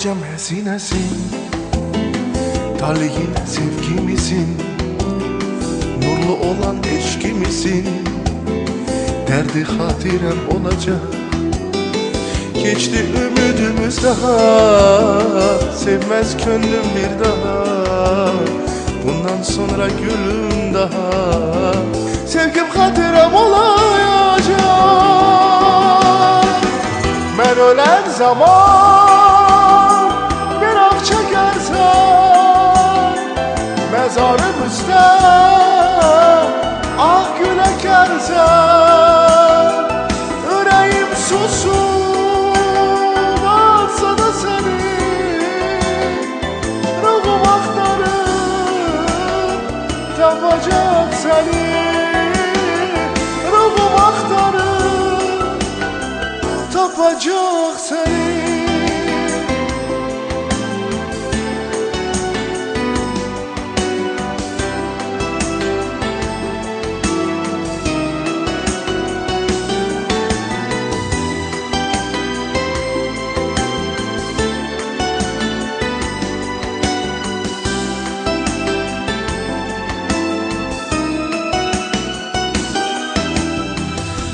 Ağlayacağım hesinesin, talihine sevgimizin, nurlu olan eşkimizin, derdi hatirem olacak. Geçti ümidimiz daha, sevmez gönlüm bir daha. Bundan sonra gülüm daha, sevgim hatirem olacak. Ben ölen zaman bir ah çekersen, mezarımızda ah gül ekersen, yüreğim susun alsa da seni, ruhum aktarıp tapacak seni, ruhum aktarıp tapacak seni.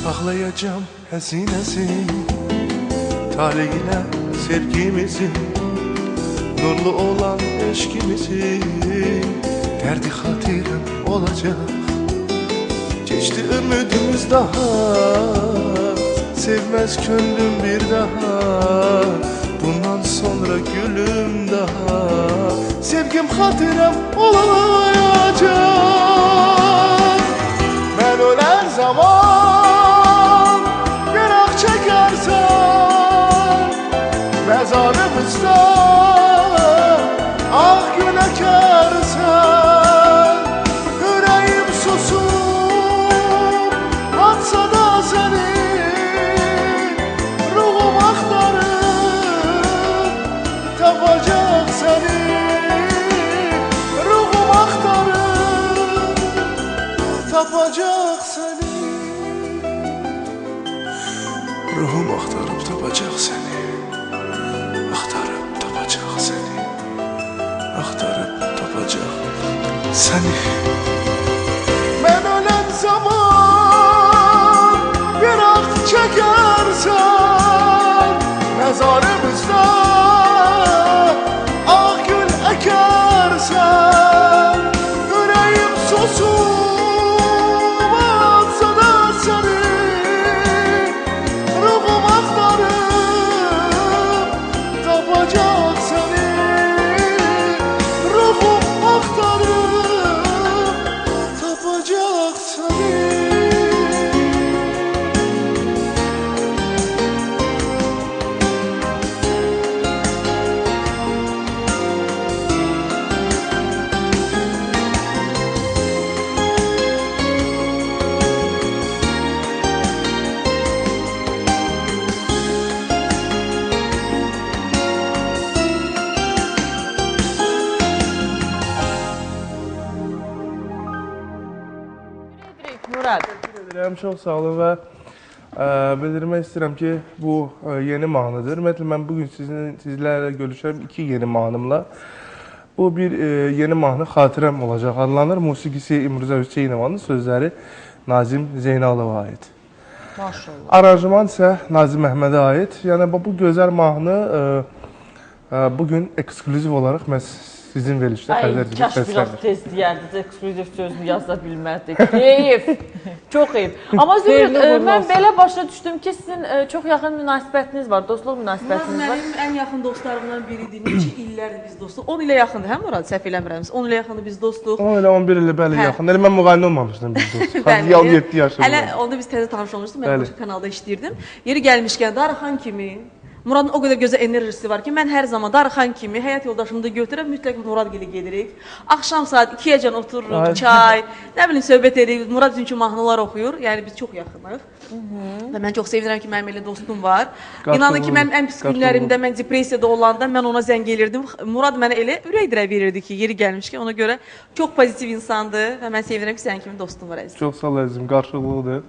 Ağlayacağım hesinesin, talihine sevgimizin, nurlu olan eşkimizin, derdi hatirem olacak. Geçti ümidimiz daha, sevmez gönlüm bir daha. Bundan sonra gülüm daha, sevgim hatirem olacak. Ben ölen zaman bir ah çekersen, mezarımızda ah gül ekersen, yüreğim susup atsa da seni, ruhum aktarıp tapacak seni, ruhum aktarıp tapacak seni, ruhum aktarıp tapacak seni, aktarıp tapacak seni, aktarıp tapacak seni. Ben ölen zaman bir ah çekersen, mezarımızda ah gül ekersen, yüreğim susup atsa da seni, ruhum aktarıp tapacak seni, ruhum aktarıp tapacak seni. Murad. Teşekkür ederim, çok sağ olun və bildirmək istəyirəm ki, bu yeni mahnıdır. Ümumiyyətlə, mən bugün sizlərlə görüşürəm iki yeni mahnımla. Bu bir yeni mahnı Xatirəm olacaq adlanır. Musiqisi İmruzə Hüseynovanın, sözləri Nazim Zeynalova aid. Maşallah. Aranjman isə Nazim Əhmədə aid. Yəni, bu gözəl mahnı bugün eksklüziv olaraq məhz sizin verilişdə Ay, Xəzər kaş biraz tez deyərdiniz, eksklüziv sözünü yazda bilməzdik. Keyif, çox keyif. Amma Zümrüd, mən belə başa düşdüm ki, sizin çox yaxın münasibətiniz var, dostluq münasibətiniz var. Mənim ən yaxın dostlarımdan biridir. Neçə illərdir biz dostuq. 10 ilə yaxındır, hə Murad? Səhv eləmirəmsə. 10 ilə yaxındır biz dostuq. 10 ilə 11 ilə bəli yaxın. Elə mən müğayinə olmamışdım biz dostluq. Hətta 17 yaşımda. Hələ onda biz təzə tanış olmuşduq. Mən başqa kanalda işləyirdim. Yeri gəlmişkən Darıxan kimi Muradın o qədər gözəl enerjisi var ki, mən hər zaman Darıxan kimi həyat yoldaşımı da götürüb mütləq Muradgilə gedirik. Axşam saat 2-yəcən otururuq, çay, nə bilim söhbət edirik. Murad çünki mahnılar oxuyur. Yəni biz çox yaxınıq. Və mən çox sevinirəm ki, mənim elə dostum var. İnanın ki, mənim ən pis günlərimdə, mən depressiyada olanda mən ona zəng elirdim. Murad mənə elə ürək dirək verirdi ki, yeri gəlmişkən. Ona görə çox pozitiv insandır və mən sevinirəm ki, sənin kimi dostum var əzizim. Çox sağ ol əzizim, qarşılıqlıdır.